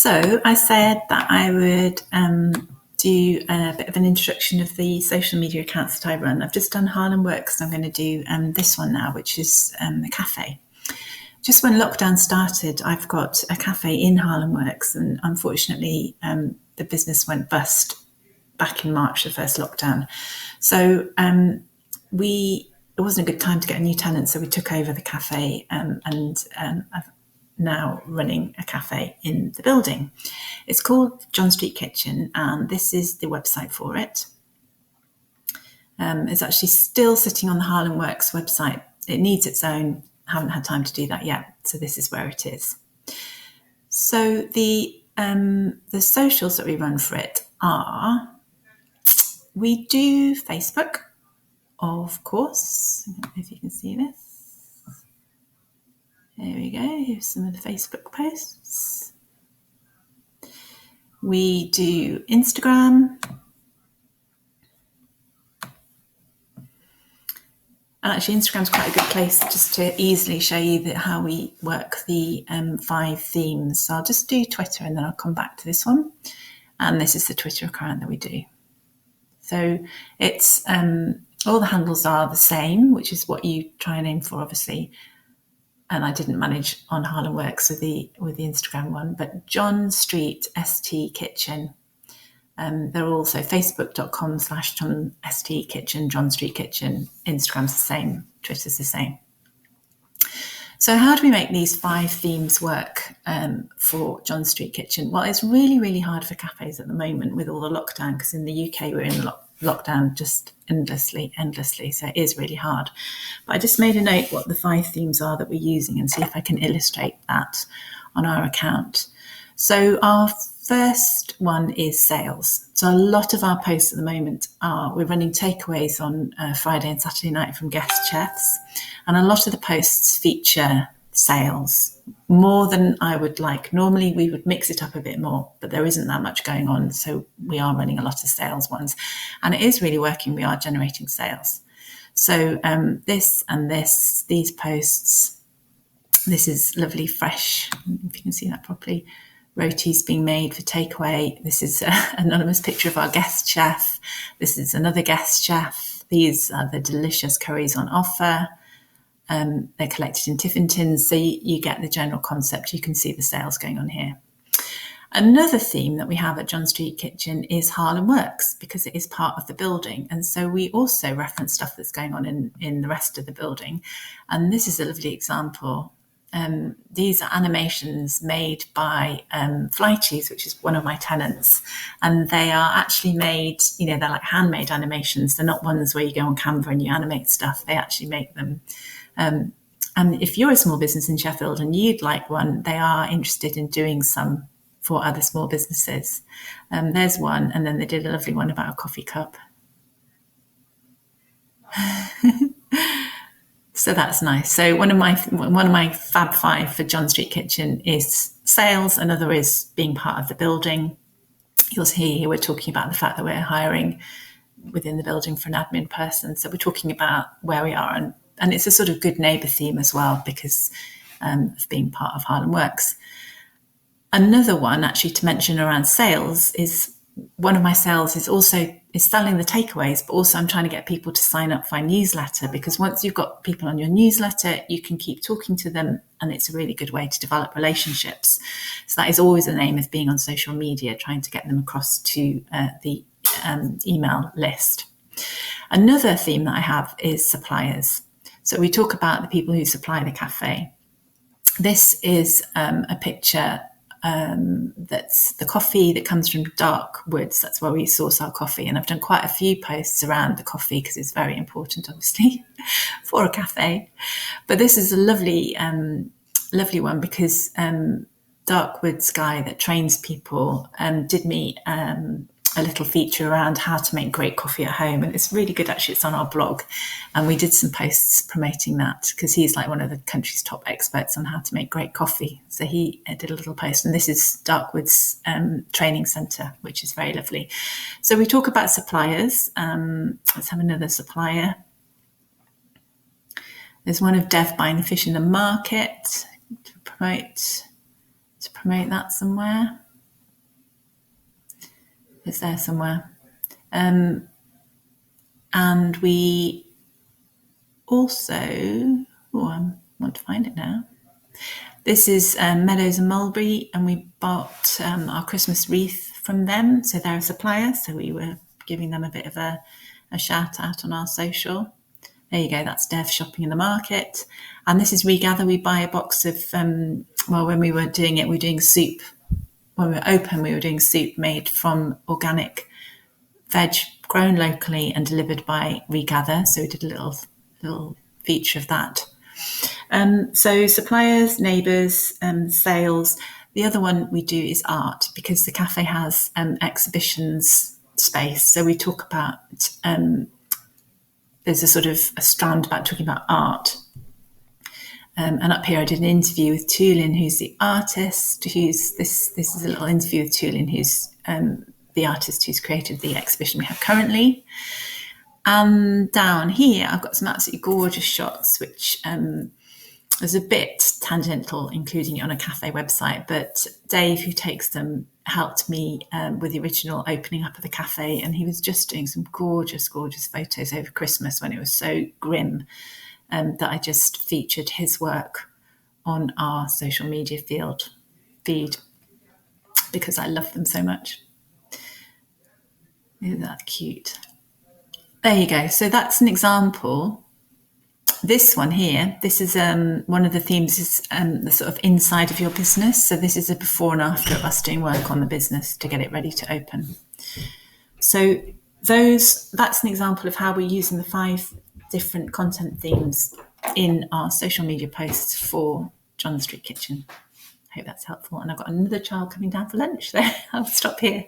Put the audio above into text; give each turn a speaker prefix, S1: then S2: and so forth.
S1: So I said that I would do a bit of an introduction of the social media accounts that I run. I've just done Harlem Works, and I'm going to do this one now, which is the cafe. Just when lockdown started, I've got a cafe in Harlem Works, and unfortunately the business went bust back in March, the first lockdown. So it wasn't a good time to get a new tenant, so we took over the cafe, and I've now running a cafe in the building. It's called John Street Kitchen, and this is the website for it. It's actually still sitting on the Harlem Works website. It needs its own. Haven't had time to do that yet, so this is where it is. So the socials that we run for it are, we do Facebook, of course. I don't know if you can see this. There we go. Here's some of the Facebook posts. We do Instagram. And actually, Instagram's quite a good place just to easily show you how we work the 5 themes. So I'll just do Twitter and then I'll come back to this one. And this is the Twitter account that we do. So it's all the handles are the same, which is what you try and aim for, obviously. And I didn't manage on Harlem Works with the Instagram one, but John Street ST Kitchen. They're also facebook.com/John ST Kitchen, John Street Kitchen. Instagram's the same, Twitter's the same. So how do we make these 5 themes work for John Street Kitchen? Well, it's really, really hard for cafes at the moment with all the lockdown, because in the UK we're in lockdown just endlessly. So it is really hard. But I just made a note what the 5 themes are that we're using and see if I can illustrate that on our account. So our first one is sales. So a lot of our posts at the moment we're running takeaways on Friday and Saturday night from guest chefs. And a lot of the posts feature sales more than I would like. Normally we would mix it up a bit more, but there isn't that much going on. So we are running a lot of sales ones, and it is really working. We are generating sales. So this and these posts, this is lovely fresh, if you can see that properly, rotis being made for takeaway. This is an anonymous picture of our guest chef. This is another guest chef. These are the delicious curries on offer. They're collected in tiffin tins, so you get the general concept. You can see the sales going on here. Another theme that we have at John Street Kitchen is Harlem Works, because it is part of the building. And so we also reference stuff that's going on in the rest of the building. And this is a lovely example. These are animations made by Fly Cheese, which is one of my tenants. And they are actually made, they're like handmade animations. They're not ones where you go on Canva and you animate stuff. They actually make them. And if you're a small business in Sheffield and you'd like one, they are interested in doing some for other small businesses. There's one, and then they did a lovely one about a coffee cup. So that's nice. So one of my Fab 5 for John Street Kitchen is sales. Another is being part of the building. You'll see here we're talking about the fact that we're hiring within the building for an admin person. So we're talking about where we are, and it's a sort of good neighbour theme as well, because of being part of Harlem Works. Another one actually to mention around sales is one of my sales is selling the takeaways, but also I'm trying to get people to sign up for my newsletter, because once you've got people on your newsletter, you can keep talking to them, and it's a really good way to develop relationships. So that is always the aim of being on social media, trying to get them across to the email list. Another theme that I have is suppliers. So we talk about the people who supply the cafe. This is a picture that's the coffee that comes from Dark Woods. That's where we source our coffee. And I've done quite a few posts around the coffee, because it's very important, obviously, for a cafe. But this is a lovely one, because Dark Woods guy that trains people did me a little feature around how to make great coffee at home. And it's really good, actually. It's on our blog. And we did some posts promoting that, because he's like one of the country's top experts on how to make great coffee. So he did a little post, and this is Darkwood's training centre, which is very lovely. So we talk about suppliers. Let's have another supplier. There's one of Dev buying the fish in the market to promote that somewhere. It's there somewhere. And we also, I want to find it now. This is Meadows and Mulberry, and we bought our Christmas wreath from them. So they're a supplier, so we were giving them a bit of a shout out on our social. There you go, that's Dev shopping in the market. And this is Regather. We buy a box of, when we were doing it, we were doing soup. When we were open, we were doing soup made from organic veg grown locally and delivered by Regather. So we did a little feature of that. So suppliers, neighbours, sales. The other one we do is art, because the cafe has exhibitions space. So we talk about, there's a sort of a strand about talking about art. And up here I did an interview with Tulin, who's the artist, this is a little interview with Tulin, who's the artist who's created the exhibition we have currently. And down here I've got some absolutely gorgeous shots, which was a bit tangential, including it on a cafe website, but Dave, who takes them, helped me with the original opening up of the cafe, and he was just doing some gorgeous photos over Christmas when it was so grim, that I just featured his work on our social media feed because I love them so much. Isn't that cute? There you go. So that's an example. This one here, this is one of the themes is the sort of inside of your business. So this is a before and after of us doing work on the business to get it ready to open. So that's an example of how we're using the 5 different content themes in our social media posts for John Street Kitchen. I hope that's helpful. And I've got another child coming down for lunch there. I'll stop here.